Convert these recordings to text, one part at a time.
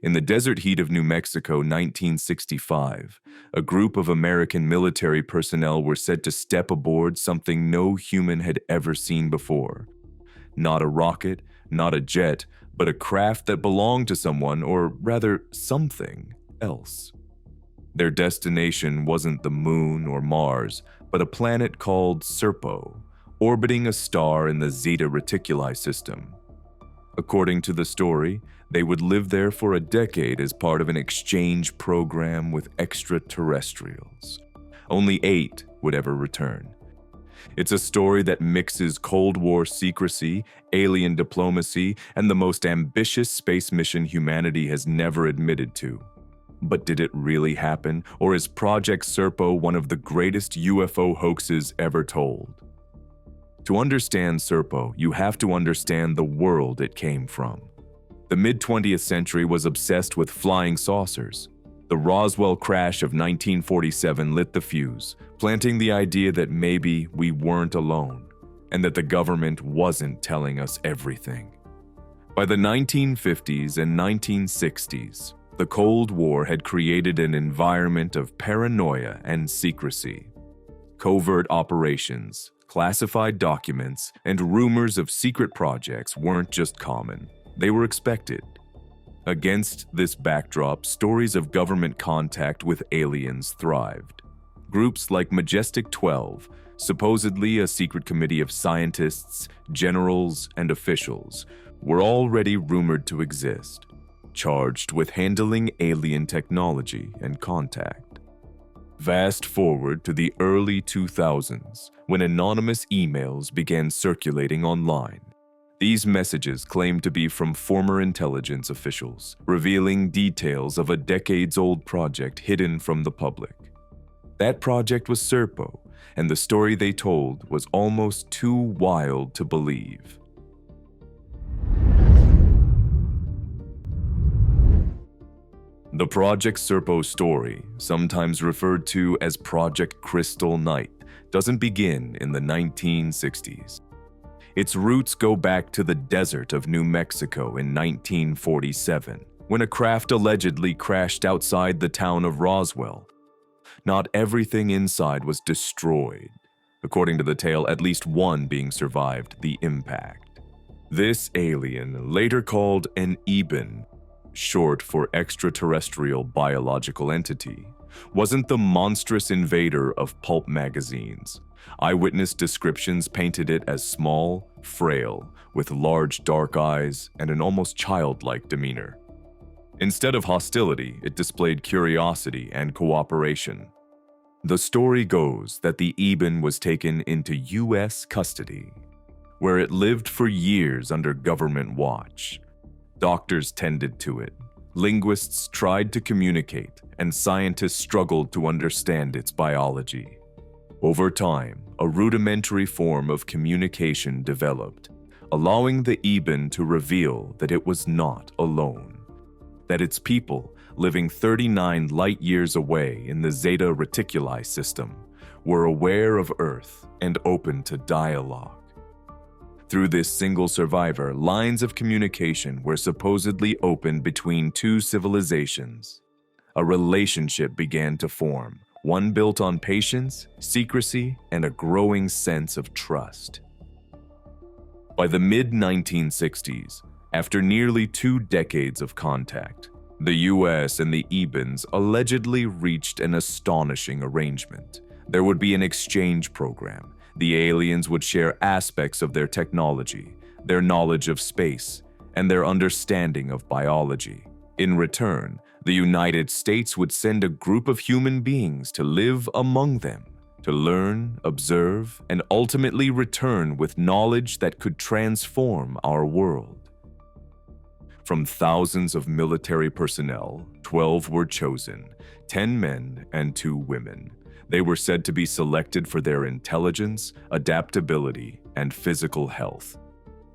In the desert heat of New Mexico, 1965, a group of American military personnel were said to step aboard something no human had ever seen before. Not a rocket, not a jet, but a craft that belonged to someone, or rather, something else. Their destination wasn't the moon or Mars, but a planet called Serpo, orbiting a star in the Zeta Reticuli system. According to the story, they would live there for a decade as part of an exchange program with extraterrestrials. Only 8 would ever return. It's a story that mixes Cold War secrecy, alien diplomacy, and the most ambitious space mission humanity has never admitted to. But did it really happen, or is Project Serpo one of the greatest UFO hoaxes ever told? To understand Serpo, you have to understand the world it came from. The mid-20th century was obsessed with flying saucers. The Roswell crash of 1947 lit the fuse, planting the idea that maybe we weren't alone, and that the government wasn't telling us everything. By the 1950s and 1960s, the Cold War had created an environment of paranoia and secrecy. Covert operations, classified documents, and rumors of secret projects weren't just common, they were expected. Against this backdrop, stories of government contact with aliens thrived. Groups like Majestic 12, supposedly a secret committee of scientists, generals, and officials, were already rumored to exist, charged with handling alien technology and contact. Fast forward to the early 2000s, when anonymous emails began circulating online. These messages claimed to be from former intelligence officials, revealing details of a decades-old project hidden from the public. That project was Serpo, and the story they told was almost too wild to believe. The Project Serpo story, sometimes referred to as Project Crystal Night, doesn't begin in the 1960s. Its roots go back to the desert of New Mexico in 1947, when a craft allegedly crashed outside the town of Roswell. Not everything inside was destroyed. According to the tale, at least one being survived the impact. This alien, later called an EBEN, short for extraterrestrial biological entity, wasn't the monstrous invader of pulp magazines. Eyewitness descriptions painted it as small, frail, with large dark eyes and an almost childlike demeanor. Instead of hostility, it displayed curiosity and cooperation. The story goes that the EBEN was taken into U.S. custody, where it lived for years under government watch. Doctors tended to it, linguists tried to communicate, and scientists struggled to understand its biology. Over time, a rudimentary form of communication developed, allowing the EBEN to reveal that it was not alone, that its people, living 39 light-years away in the Zeta Reticuli system, were aware of Earth and open to dialogue. Through this single survivor, lines of communication were supposedly opened between two civilizations. A relationship began to form, one built on patience, secrecy, and a growing sense of trust. By the mid-1960s, after nearly 2 decades of contact, the US and the EBENs allegedly reached an astonishing arrangement. There would be an exchange program. The aliens would share aspects of their technology, their knowledge of space, and their understanding of biology. In return, the United States would send a group of human beings to live among them, to learn, observe, and ultimately return with knowledge that could transform our world. From thousands of military personnel, 12 were chosen, 10 men and 2 women. They were said to be selected for their intelligence, adaptability, and physical health.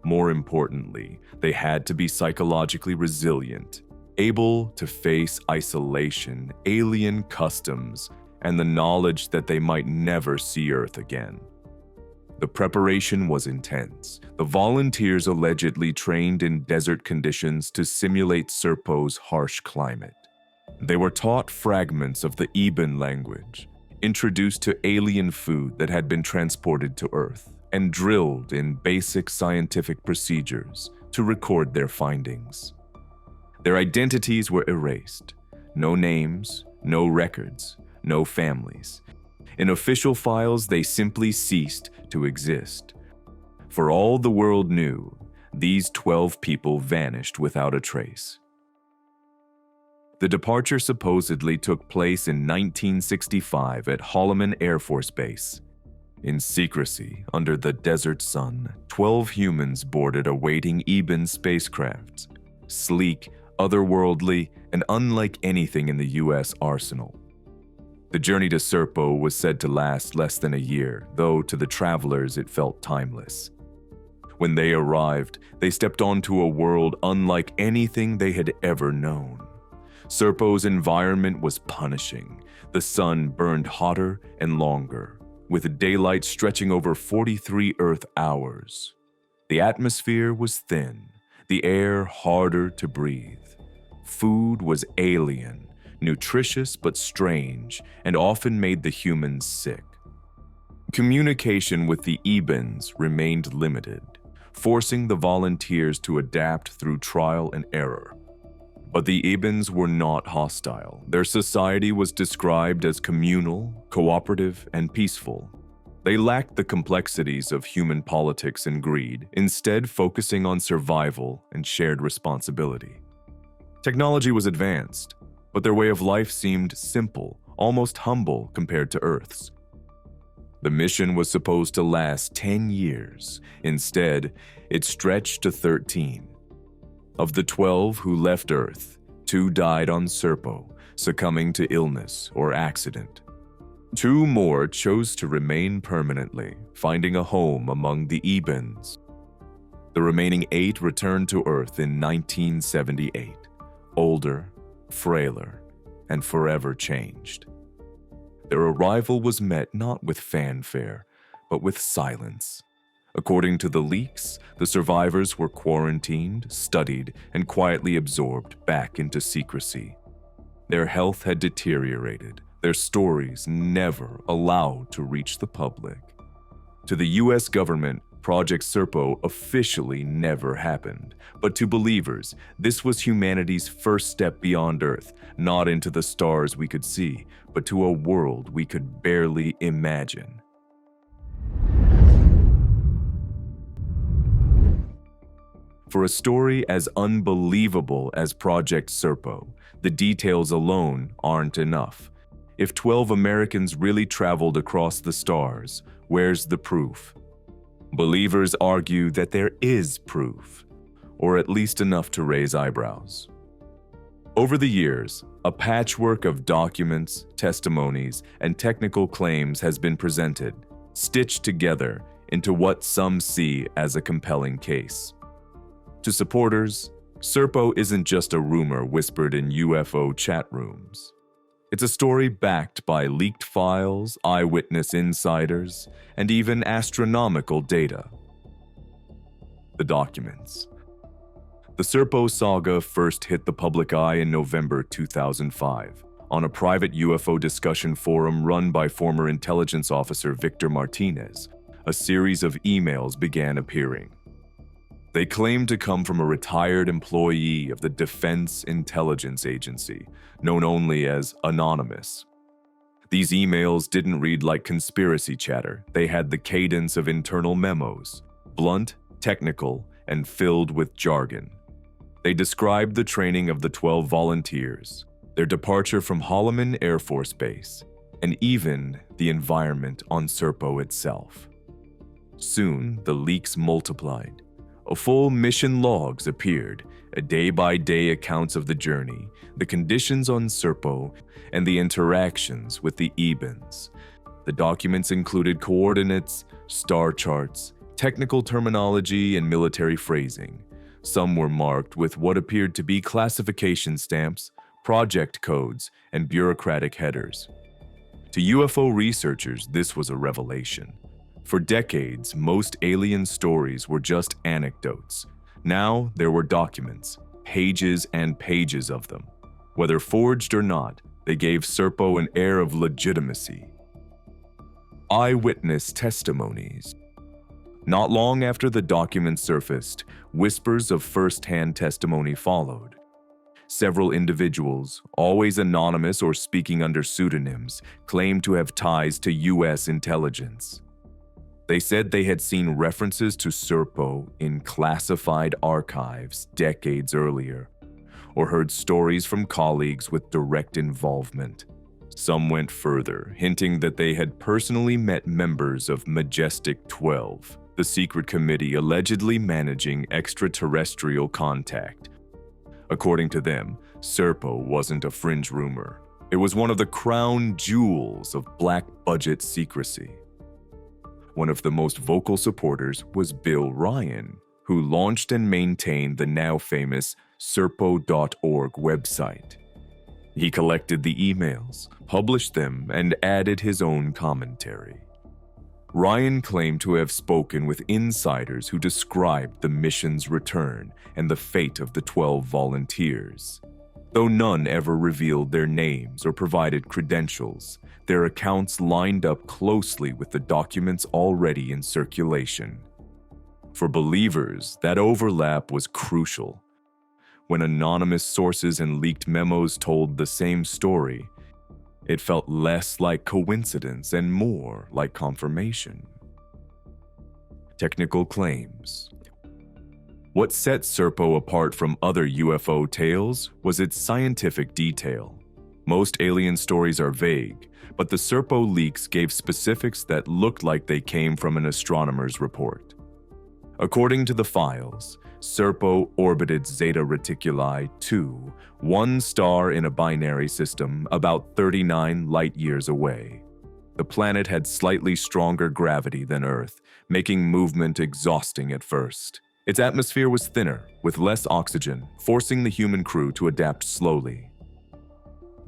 More importantly, they had to be psychologically resilient, able to face isolation, alien customs, and the knowledge that they might never see Earth again. The preparation was intense. The volunteers allegedly trained in desert conditions to simulate Serpo's harsh climate. They were taught fragments of the Ibn language, introduced to alien food that had been transported to Earth, and drilled in basic scientific procedures to record their findings. Their identities were erased. No names, no records, no families. In official files, they simply ceased to exist. For all the world knew, these 12 people vanished without a trace. The departure supposedly took place in 1965 at Holloman Air Force Base. In secrecy, under the desert sun, 12 humans boarded a waiting Ibn spacecraft, sleek, otherworldly, and unlike anything in the U.S. arsenal. The journey to Serpo was said to last less than a year, though to the travelers it felt timeless. When they arrived, they stepped onto a world unlike anything they had ever known. Serpo's environment was punishing. The sun burned hotter and longer, with daylight stretching over 43 Earth hours. The atmosphere was thin, the air harder to breathe. Food was alien, nutritious but strange, and often made the humans sick. Communication with the Ibans remained limited, forcing the volunteers to adapt through trial and error. But the Ibans were not hostile. Their society was described as communal, cooperative, and peaceful. They lacked the complexities of human politics and greed, instead focusing on survival and shared responsibility. Technology was advanced, but their way of life seemed simple, almost humble compared to Earth's. The mission was supposed to last 10 years. Instead, it stretched to 13. Of the 12 who left Earth, 2 died on Serpo, succumbing to illness or accident. 2 more chose to remain permanently, finding a home among the Ibans. The remaining 8 returned to Earth in 1978, older, frailer, and forever changed. Their arrival was met not with fanfare, but with silence. According to the leaks, the survivors were quarantined, studied, and quietly absorbed back into secrecy. Their health had deteriorated, their stories never allowed to reach the public. To the U.S. government, Project Serpo officially never happened, but to believers, this was humanity's first step beyond Earth, not into the stars we could see, but to a world we could barely imagine. For a story as unbelievable as Project Serpo, the details alone aren't enough. If 12 Americans really traveled across the stars, where's the proof? Believers argue that there is proof, or at least enough to raise eyebrows. Over the years, a patchwork of documents, testimonies, and technical claims has been presented, stitched together into what some see as a compelling case. To supporters, Serpo isn't just a rumor whispered in UFO chat rooms. It's a story backed by leaked files, eyewitness insiders, and even astronomical data. The documents. The Serpo saga first hit the public eye in November 2005 on a private UFO discussion forum run by former intelligence officer Victor Martinez. A series of emails began appearing. They claimed to come from a retired employee of the Defense Intelligence Agency, known only as Anonymous. These emails didn't read like conspiracy chatter. They had the cadence of internal memos, blunt, technical, and filled with jargon. They described the training of the 12 volunteers, their departure from Holloman Air Force Base, and even the environment on Serpo itself. Soon, the leaks multiplied. A full mission logs appeared, a day-by-day accounts of the journey, the conditions on Serpo, and the interactions with the Ibans. The documents included coordinates, star charts, technical terminology, and military phrasing. Some were marked with what appeared to be classification stamps, project codes, and bureaucratic headers. To UFO researchers, this was a revelation. For decades, most alien stories were just anecdotes. Now there were documents, pages and pages of them. Whether forged or not, they gave Serpo an air of legitimacy. Eyewitness testimonies. Not long after the documents surfaced, whispers of first-hand testimony followed. Several individuals, always anonymous or speaking under pseudonyms, claimed to have ties to U.S. intelligence. They said they had seen references to Serpo in classified archives decades earlier, or heard stories from colleagues with direct involvement. Some went further, hinting that they had personally met members of Majestic 12, the secret committee allegedly managing extraterrestrial contact. According to them, Serpo wasn't a fringe rumor. It was one of the crown jewels of black-budget secrecy. One of the most vocal supporters was Bill Ryan, who launched and maintained the now famous Serpo.org website. He collected the emails, published them, and added his own commentary. Ryan claimed to have spoken with insiders who described the mission's return and the fate of the 12 volunteers. Though none ever revealed their names or provided credentials, their accounts lined up closely with the documents already in circulation. For believers, that overlap was crucial. When anonymous sources and leaked memos told the same story, it felt less like coincidence and more like confirmation. Technical claims. What set Serpo apart from other UFO tales was its scientific detail. Most alien stories are vague, but the Serpo leaks gave specifics that looked like they came from an astronomer's report. According to the files, Serpo orbited Zeta Reticuli 2, one star in a binary system about 39 light-years away. The planet had slightly stronger gravity than Earth, making movement exhausting at first. Its atmosphere was thinner, with less oxygen, forcing the human crew to adapt slowly.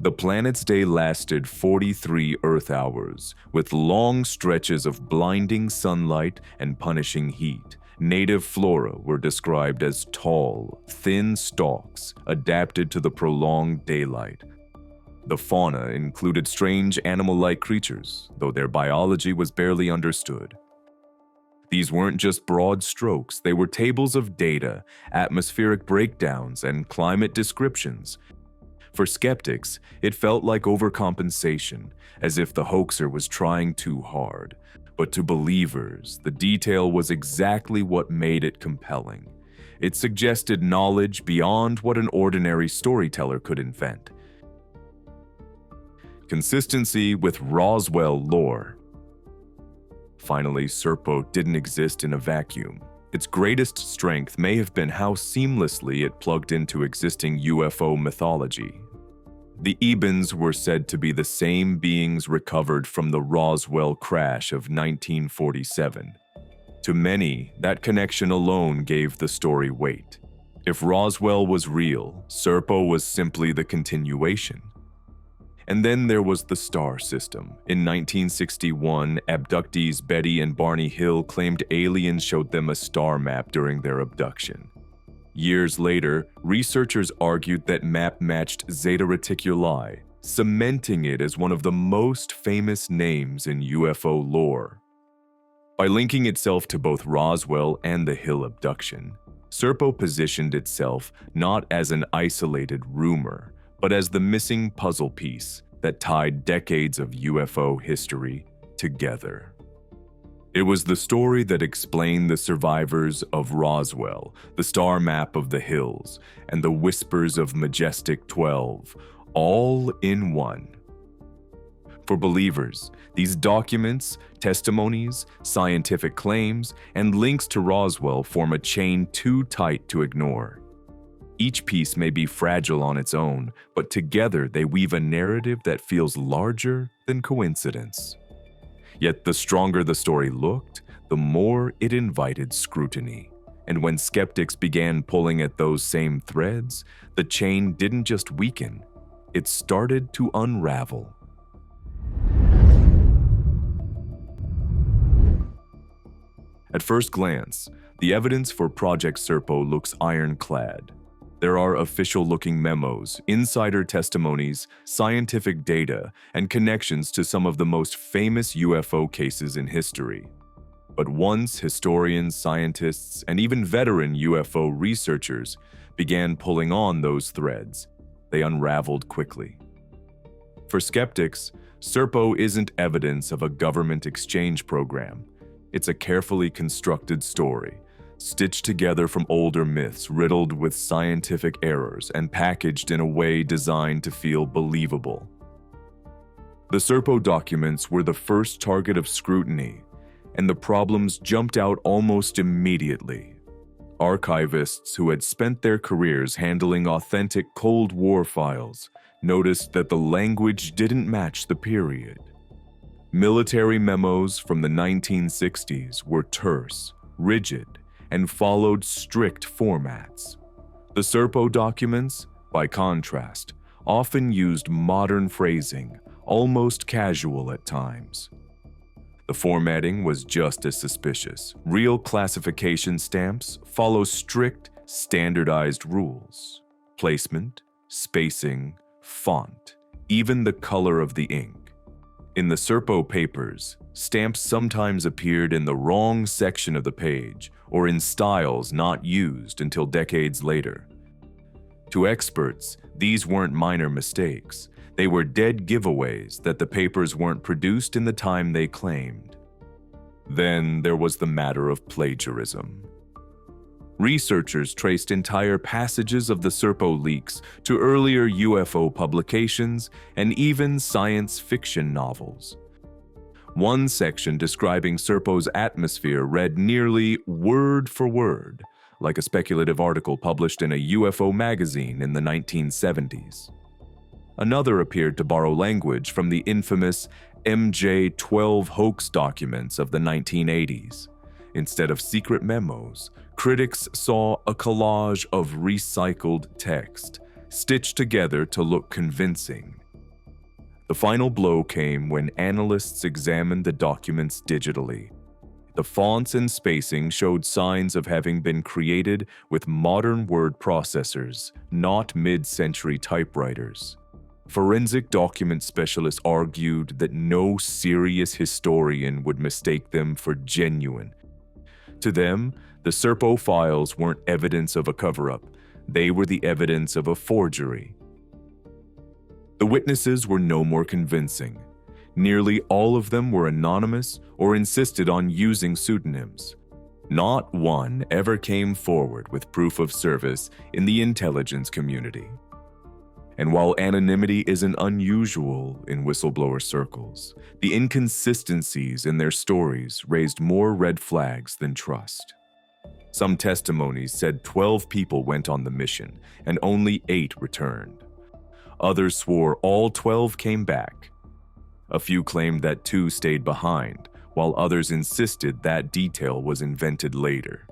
The planet's day lasted 43 Earth hours, with long stretches of blinding sunlight and punishing heat. Native flora were described as tall, thin stalks adapted to the prolonged daylight. The fauna included strange animal-like creatures, though their biology was barely understood. These weren't just broad strokes, they were tables of data, atmospheric breakdowns, and climate descriptions. For skeptics, it felt like overcompensation, as if the hoaxer was trying too hard. But to believers, the detail was exactly what made it compelling. It suggested knowledge beyond what an ordinary storyteller could invent. Consistency with Roswell lore. Finally, Serpo didn't exist in a vacuum. Its greatest strength may have been how seamlessly it plugged into existing UFO mythology. The Ebens were said to be the same beings recovered from the Roswell crash of 1947. To many, that connection alone gave the story weight. If Roswell was real, Serpo was simply the continuation. And then there was the star system. In 1961, abductees Betty and Barney Hill claimed aliens showed them a star map during their abduction. Years later, researchers argued that map matched Zeta Reticuli, cementing it as one of the most famous names in UFO lore. By linking itself to both Roswell and the Hill abduction, Serpo positioned itself not as an isolated rumor, but as the missing puzzle piece that tied decades of UFO history together. It was the story that explained the survivors of Roswell, the star map of the hills, and the whispers of Majestic 12, all in one. For believers, these documents, testimonies, scientific claims, and links to Roswell form a chain too tight to ignore. Each piece may be fragile on its own, but together they weave a narrative that feels larger than coincidence. Yet the stronger the story looked, the more it invited scrutiny. And when skeptics began pulling at those same threads, the chain didn't just weaken, it started to unravel. At first glance, the evidence for Project Serpo looks ironclad. There are official-looking memos, insider testimonies, scientific data, and connections to some of the most famous UFO cases in history. But once historians, scientists, and even veteran UFO researchers began pulling on those threads, they unraveled quickly. For skeptics, Serpo isn't evidence of a government exchange program. It's a carefully constructed story, stitched together from older myths riddled with scientific errors and packaged in a way designed to feel believable. The Serpo documents were the first target of scrutiny, and the problems jumped out almost immediately. Archivists who had spent their careers handling authentic Cold War files noticed that the language didn't match the period. Military memos from the 1960s were terse, rigid, and followed strict formats. The Serpo documents, by contrast, often used modern phrasing, almost casual at times. The formatting was just as suspicious. Real classification stamps follow strict, standardized rules. Placement, spacing, font, even the color of the ink. In the Serpo papers, stamps sometimes appeared in the wrong section of the page or in styles not used until decades later. To experts, these weren't minor mistakes. They were dead giveaways that the papers weren't produced in the time they claimed. Then there was the matter of plagiarism. Researchers traced entire passages of the Serpo leaks to earlier UFO publications and even science fiction novels. One section describing Serpo's atmosphere read nearly word for word, like a speculative article published in a UFO magazine in the 1970s. Another appeared to borrow language from the infamous MJ-12 hoax documents of the 1980s. Instead of secret memos, critics saw a collage of recycled text, stitched together to look convincing. The final blow came when analysts examined the documents digitally. The fonts and spacing showed signs of having been created with modern word processors, not mid-century typewriters. Forensic document specialists argued that no serious historian would mistake them for genuine. To them, the Serpo files weren't evidence of a cover-up. They were the evidence of a forgery. The witnesses were no more convincing. Nearly all of them were anonymous or insisted on using pseudonyms. Not one ever came forward with proof of service in the intelligence community. And while anonymity isn't unusual in whistleblower circles, the inconsistencies in their stories raised more red flags than trust. Some testimonies said 12 people went on the mission and only 8 returned. Others swore all 12 came back. A few claimed that 2 stayed behind, while others insisted that detail was invented later.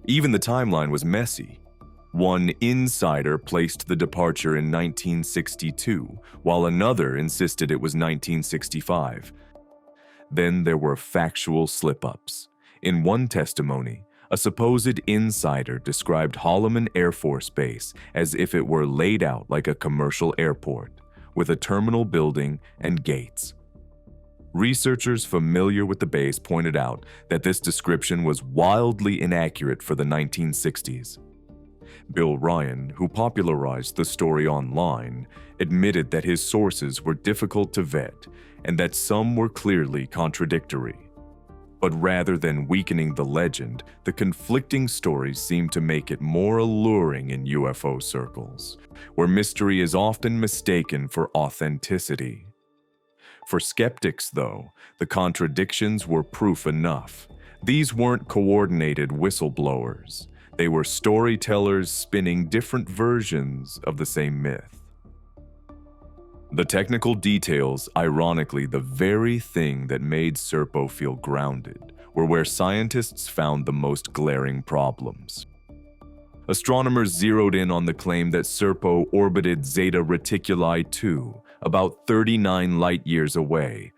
Even the timeline was messy. One insider placed the departure in 1962, while another insisted it was 1965. Then there were factual slip-ups. In one testimony, a supposed insider described Holloman Air Force Base as if it were laid out like a commercial airport, with a terminal building and gates. Researchers familiar with the base pointed out that this description was wildly inaccurate for the 1960s. Bill Ryan, who popularized the story online, admitted that his sources were difficult to vet and that some were clearly contradictory. But rather than weakening the legend, the conflicting stories seemed to make it more alluring in UFO circles, where mystery is often mistaken for authenticity. For skeptics, though, the contradictions were proof enough. These weren't coordinated whistleblowers. They were storytellers spinning different versions of the same myth. The technical details, ironically the very thing that made Serpo feel grounded, were where scientists found the most glaring problems. Astronomers zeroed in on the claim that Serpo orbited Zeta Reticuli 2, about 39 light-years away.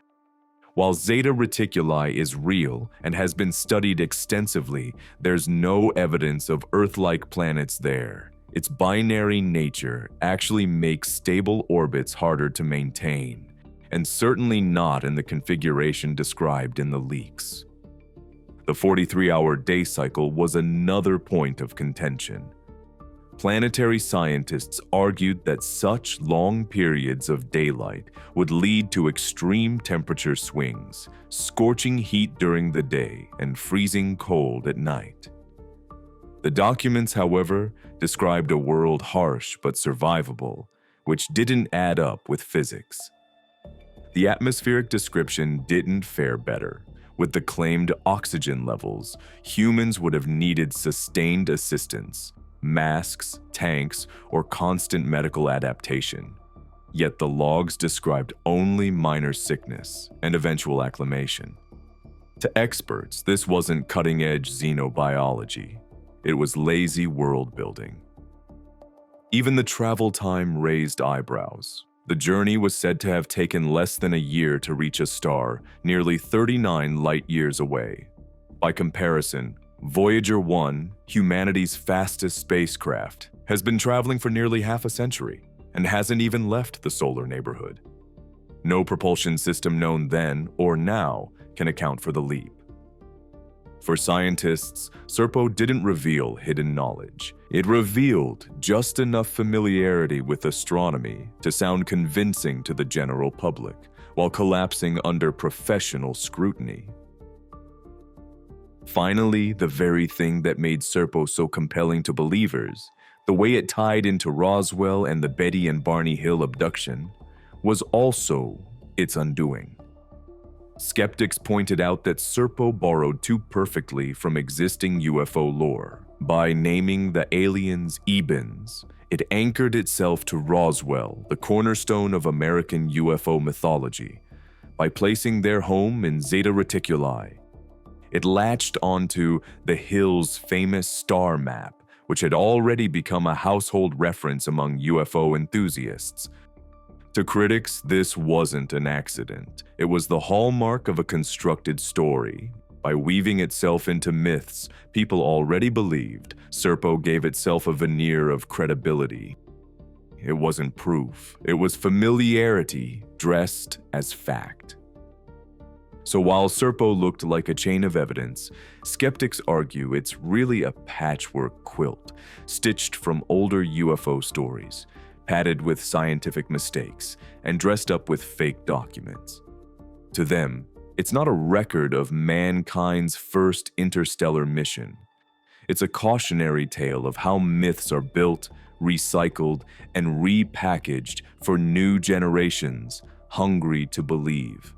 While Zeta Reticuli is real and has been studied extensively, there's no evidence of Earth-like planets there. Its binary nature actually makes stable orbits harder to maintain, and certainly not in the configuration described in the leaks. The 43-hour day cycle was another point of contention. Planetary scientists argued that such long periods of daylight would lead to extreme temperature swings, scorching heat during the day and freezing cold at night. The documents, however, described a world harsh but survivable, which didn't add up with physics. The atmospheric description didn't fare better. With the claimed oxygen levels, humans would have needed sustained assistance, masks, tanks, or constant medical adaptation. Yet the logs described only minor sickness and eventual acclimation. To experts, this wasn't cutting-edge xenobiology. It was lazy world-building. Even the travel time raised eyebrows. The journey was said to have taken less than a year to reach a star, nearly 39 light-years away. By comparison, Voyager 1, humanity's fastest spacecraft, has been traveling for nearly half a century and hasn't even left the solar neighborhood. No propulsion system known then or now can account for the leap. For scientists, Serpo didn't reveal hidden knowledge. It revealed just enough familiarity with astronomy to sound convincing to the general public, while collapsing under professional scrutiny. Finally, the very thing that made Serpo so compelling to believers, the way it tied into Roswell and the Betty and Barney Hill abduction, was also its undoing. Skeptics pointed out that Serpo borrowed too perfectly from existing UFO lore. By naming the aliens Ebens, it anchored itself to Roswell, the cornerstone of American UFO mythology. By placing their home in Zeta Reticuli, it latched onto the Hill's famous star map, which had already become a household reference among UFO enthusiasts. To critics, this wasn't an accident. It was the hallmark of a constructed story. By weaving itself into myths people already believed, Serpo gave itself a veneer of credibility. It wasn't proof. It was familiarity dressed as fact. So while Serpo looked like a chain of evidence, skeptics argue it's really a patchwork quilt, stitched from older UFO stories, padded with scientific mistakes, and dressed up with fake documents. To them, it's not a record of mankind's first interstellar mission. It's a cautionary tale of how myths are built, recycled, and repackaged for new generations hungry to believe.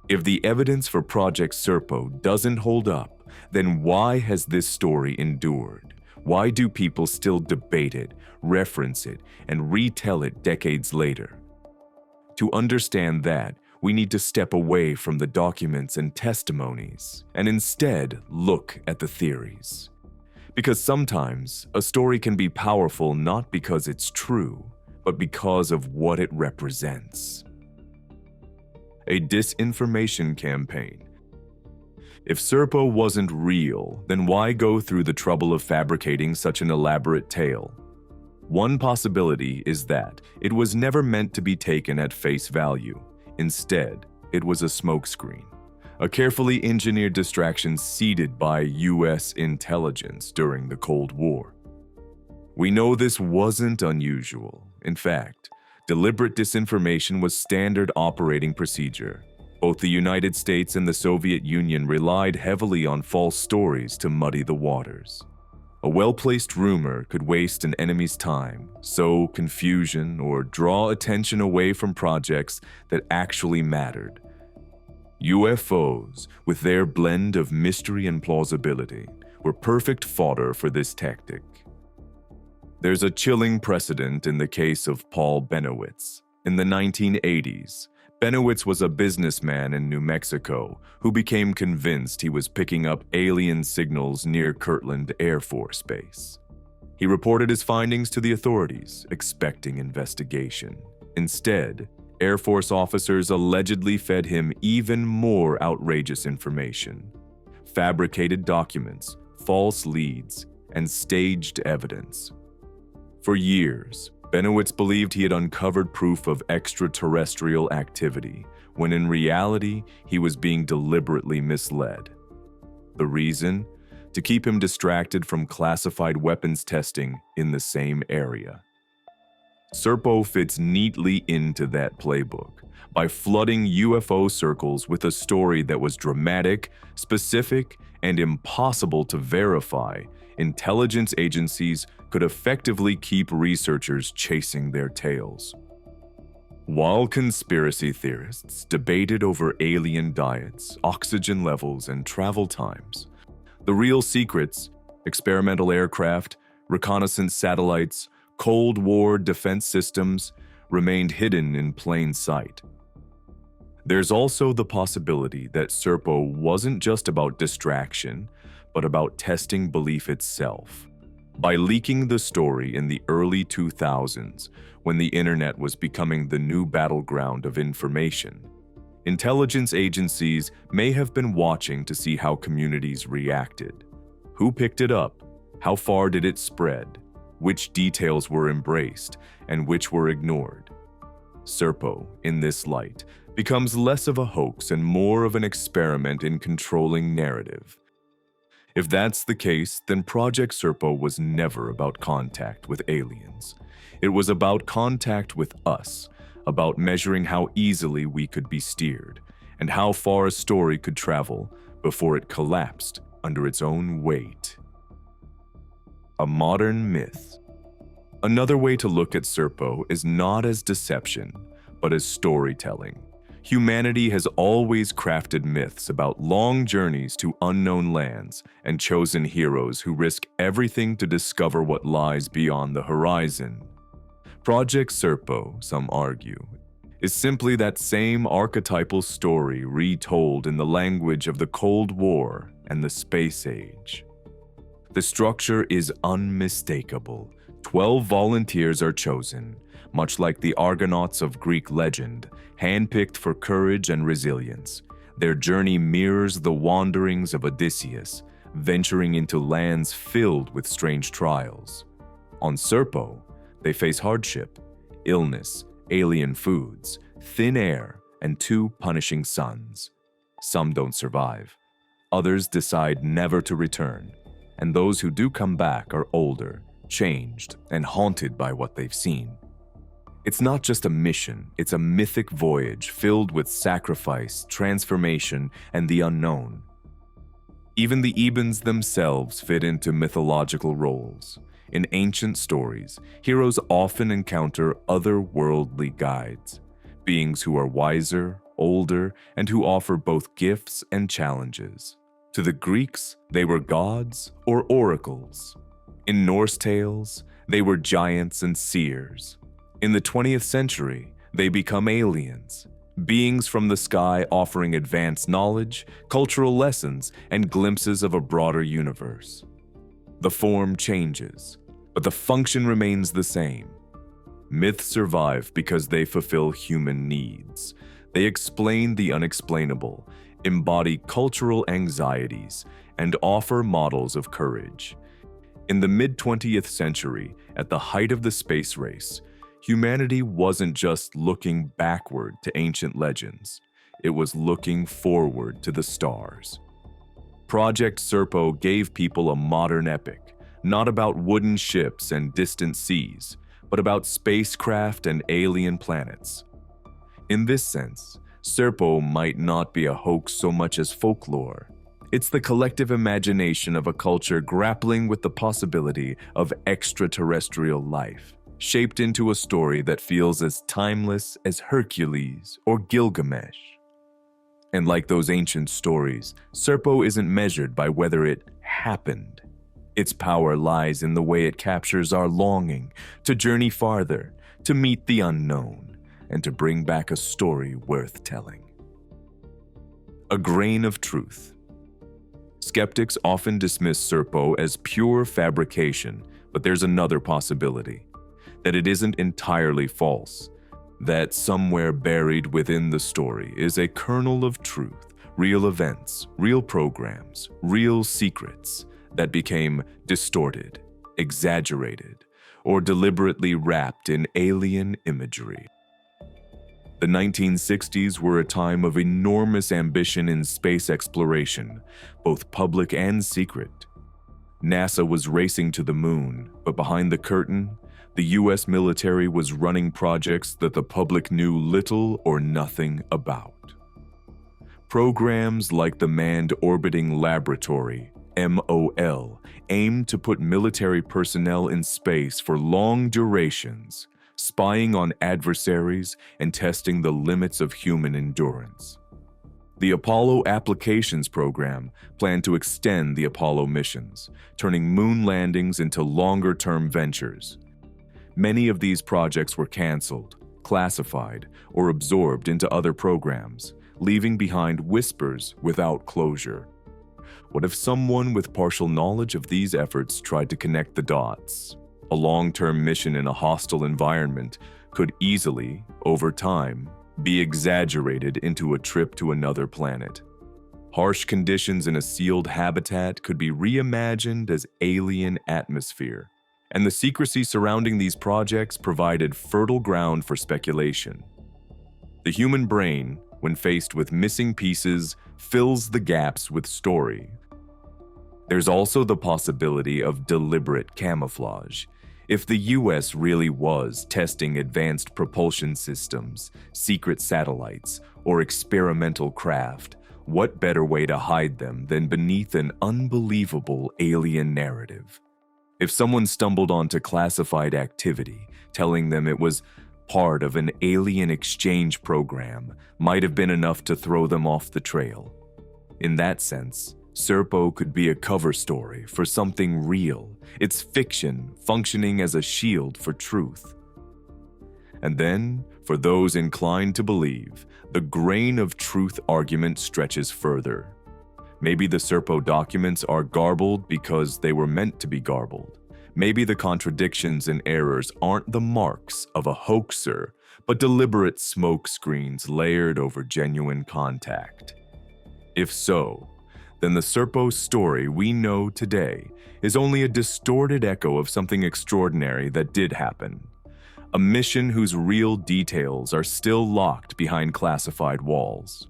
If the evidence for Project Serpo doesn't hold up, then why has this story endured? Why do people still debate it, reference it, and retell it decades later? To understand that, we need to step away from the documents and testimonies, and instead look at the theories. Because sometimes, a story can be powerful not because it's true, but because of what it represents. A disinformation campaign. If Serpo wasn't real, then why go through the trouble of fabricating such an elaborate tale? One possibility is that it was never meant to be taken at face value. Instead, it was a smokescreen, a carefully engineered distraction seeded by US intelligence during the Cold War. We know this wasn't unusual. In fact, deliberate disinformation was standard operating procedure. Both the United States and the Soviet Union relied heavily on false stories to muddy the waters. A well-placed rumor could waste an enemy's time, sow confusion, or draw attention away from projects that actually mattered. UFOs, with their blend of mystery and plausibility, were perfect fodder for this tactic. There's a chilling precedent in the case of Paul Bennewitz. In the 1980s, Bennewitz was a businessman in New Mexico who became convinced he was picking up alien signals near Kirtland Air Force Base. He reported his findings to the authorities, expecting investigation. Instead, Air Force officers allegedly fed him even more outrageous information: fabricated documents, false leads, and staged evidence. For years, Benowitz believed he had uncovered proof of extraterrestrial activity, when in reality, he was being deliberately misled. The reason? To keep him distracted from classified weapons testing in the same area. Serpo fits neatly into that playbook by flooding UFO circles with a story that was dramatic, specific, and impossible to verify. Intelligence agencies could effectively keep researchers chasing their tails. While conspiracy theorists debated over alien diets, oxygen levels, and travel times, the real secrets, experimental aircraft, reconnaissance satellites, Cold War defense systems, remained hidden in plain sight. There's also the possibility that Serpo wasn't just about distraction, but about testing belief itself. By leaking the story in the early 2000s, when the internet was becoming the new battleground of information, intelligence agencies may have been watching to see how communities reacted. Who picked it up? How far did it spread? Which details were embraced and which were ignored? Serpo, in this light, becomes less of a hoax and more of an experiment in controlling narrative. If that's the case, then Project Serpo was never about contact with aliens. It was about contact with us, about measuring how easily we could be steered, and how far a story could travel before it collapsed under its own weight. A modern myth. Another way to look at Serpo is not as deception, but as storytelling. Humanity has always crafted myths about long journeys to unknown lands and chosen heroes who risk everything to discover what lies beyond the horizon. Project Serpo, some argue, is simply that same archetypal story retold in the language of the Cold War and the space age. The structure is unmistakable. 12 volunteers are chosen, much like the Argonauts of Greek legend, handpicked for courage and resilience. Their journey mirrors the wanderings of Odysseus, venturing into lands filled with strange trials. On Serpo, they face hardship, illness, alien foods, thin air, and 2 punishing suns. Some don't survive. Others decide never to return. And those who do come back are older, changed, and haunted by what they've seen. It's not just a mission, it's a mythic voyage filled with sacrifice, transformation, and the unknown. Even the Ebens themselves fit into mythological roles. In ancient stories, heroes often encounter otherworldly guides, beings who are wiser, older, and who offer both gifts and challenges. To the Greeks, they were gods or oracles. In Norse tales, they were giants and seers. In the 20th century, they become aliens, beings from the sky offering advanced knowledge, cultural lessons, and glimpses of a broader universe. The form changes, but the function remains the same. Myths survive because they fulfill human needs. They explain the unexplainable, embody cultural anxieties, and offer models of courage. In the mid-20th century, at the height of the space race, humanity wasn't just looking backward to ancient legends, it was looking forward to the stars. Project Serpo gave people a modern epic, not about wooden ships and distant seas, but about spacecraft and alien planets. In this sense, Serpo might not be a hoax so much as folklore. It's the collective imagination of a culture grappling with the possibility of extraterrestrial life, shaped into a story that feels as timeless as Hercules or Gilgamesh. And like those ancient stories, Serpo isn't measured by whether it happened. Its power lies in the way it captures our longing to journey farther, to meet the unknown, and to bring back a story worth telling. A grain of truth. Skeptics often dismiss Serpo as pure fabrication, but there's another possibility: that it isn't entirely false, that somewhere buried within the story is a kernel of truth, real events, real programs, real secrets that became distorted, exaggerated, or deliberately wrapped in alien imagery. The 1960s were a time of enormous ambition in space exploration, both public and secret. NASA was racing to the moon, but behind the curtain, the US military was running projects that the public knew little or nothing about. Programs like the Manned Orbiting Laboratory, MOL, aimed to put military personnel in space for long durations, spying on adversaries and testing the limits of human endurance. The Apollo Applications Program planned to extend the Apollo missions, turning moon landings into longer-term ventures. Many of these projects were canceled, classified, or absorbed into other programs, leaving behind whispers without closure. What if someone with partial knowledge of these efforts tried to connect the dots? A long-term mission in a hostile environment could easily, over time, be exaggerated into a trip to another planet. Harsh conditions in a sealed habitat could be reimagined as alien atmosphere, and the secrecy surrounding these projects provided fertile ground for speculation. The human brain, when faced with missing pieces, fills the gaps with story. There's also the possibility of deliberate camouflage. If the US really was testing advanced propulsion systems, secret satellites, or experimental craft, what better way to hide them than beneath an unbelievable alien narrative? If someone stumbled onto classified activity, telling them it was part of an alien exchange program might have been enough to throw them off the trail. In that sense, Serpo could be a cover story for something real, its fiction functioning as a shield for truth. And then, for those inclined to believe, the grain of truth argument stretches further. Maybe the Serpo documents are garbled because they were meant to be garbled. Maybe the contradictions and errors aren't the marks of a hoaxer, but deliberate smokescreens layered over genuine contact. If so, then the Serpo story we know today is only a distorted echo of something extraordinary that did happen. A mission whose real details are still locked behind classified walls.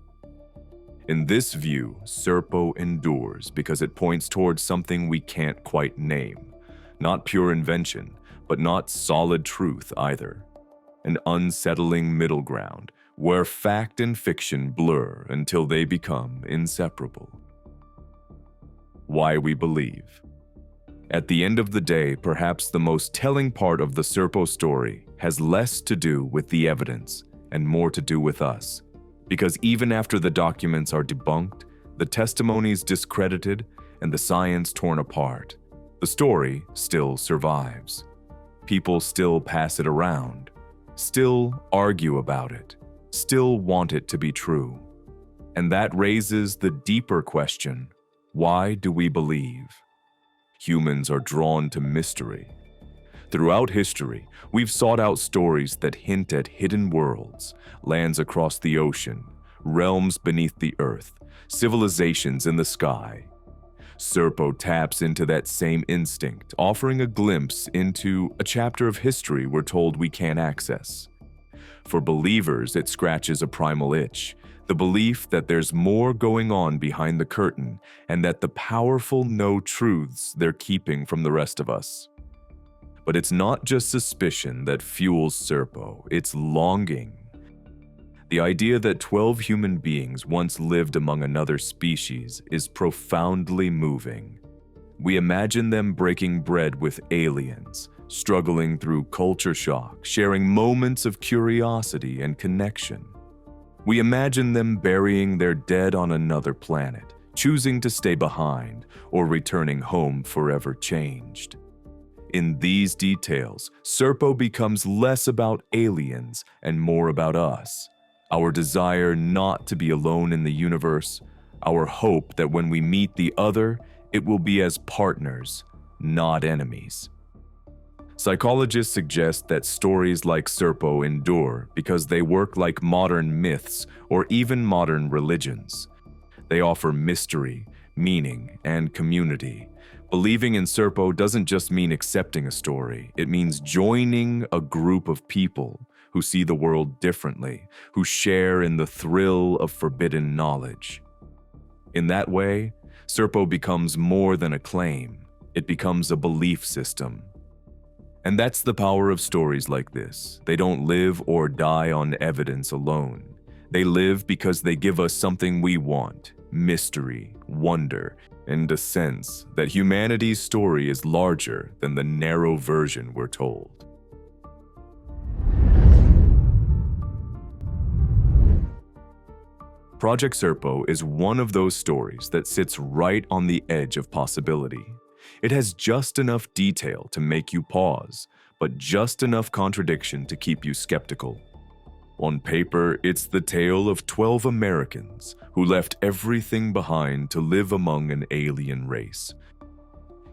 In this view, Serpo endures because it points towards something we can't quite name. Not pure invention, but not solid truth either. An unsettling middle ground where fact and fiction blur until they become inseparable. Why we believe. At the end of the day, perhaps the most telling part of the Serpo story has less to do with the evidence and more to do with us. Because even after the documents are debunked, the testimonies discredited, and the science torn apart, the story still survives. People still pass it around, still argue about it, still want it to be true. And that raises the deeper question: why do we believe? Humans are drawn to mystery. Throughout history, we've sought out stories that hint at hidden worlds, lands across the ocean, realms beneath the earth, civilizations in the sky. Serpo taps into that same instinct, offering a glimpse into a chapter of history we're told we can't access. For believers, it scratches a primal itch, the belief that there's more going on behind the curtain and that the powerful know truths they're keeping from the rest of us. But it's not just suspicion that fuels Serpo, it's longing. The idea that 12 human beings once lived among another species is profoundly moving. We imagine them breaking bread with aliens, struggling through culture shock, sharing moments of curiosity and connection. We imagine them burying their dead on another planet, choosing to stay behind, or returning home forever changed. In these details, Serpo becomes less about aliens and more about us, our desire not to be alone in the universe, Our hope that when we meet the other, it will be as partners, not enemies. Psychologists suggest that stories like Serpo endure because they work like modern myths or even modern religions. They offer mystery, meaning, and community. Believing in Serpo doesn't just mean accepting a story, it means joining a group of people who see the world differently, who share in the thrill of forbidden knowledge. In that way, Serpo becomes more than a claim, it becomes a belief system. And that's the power of stories like this. They don't live or die on evidence alone. They live because they give us something we want: mystery, wonder, and a sense that humanity's story is larger than the narrow version we're told. Project Serpo is one of those stories that sits right on the edge of possibility. It has just enough detail to make you pause, but just enough contradiction to keep you skeptical. On paper, it's the tale of 12 Americans who left everything behind to live among an alien race.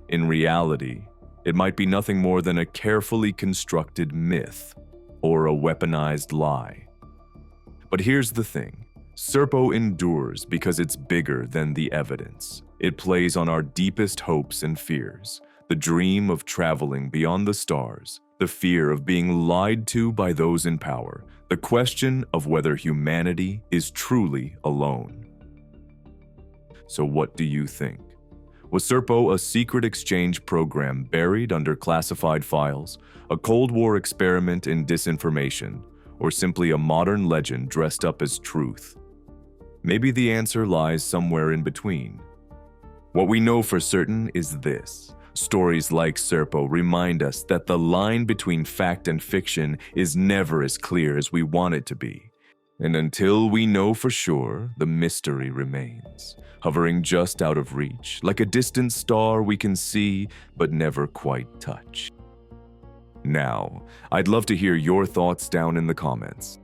In reality, it might be nothing more than a carefully constructed myth or a weaponized lie. But here's the thing. Serpo endures because it's bigger than the evidence. It plays on our deepest hopes and fears, the dream of traveling beyond the stars, the fear of being lied to by those in power, the question of whether humanity is truly alone. So what do you think? Was Serpo a secret exchange program buried under classified files, a Cold War experiment in disinformation, or simply a modern legend dressed up as truth? Maybe the answer lies somewhere in between. What we know for certain is this. Stories like Serpo remind us that the line between fact and fiction is never as clear as we want it to be. And until we know for sure, the mystery remains, hovering just out of reach, like a distant star we can see but never quite touch. Now, I'd love to hear your thoughts down in the comments.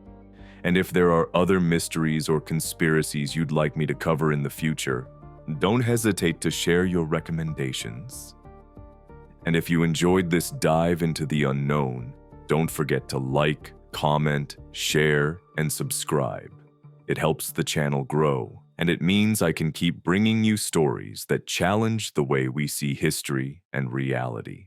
And if there are other mysteries or conspiracies you'd like me to cover in the future, don't hesitate to share your recommendations. And if you enjoyed this dive into the unknown, don't forget to like, comment, share, and subscribe. It helps the channel grow, and it means I can keep bringing you stories that challenge the way we see history and reality.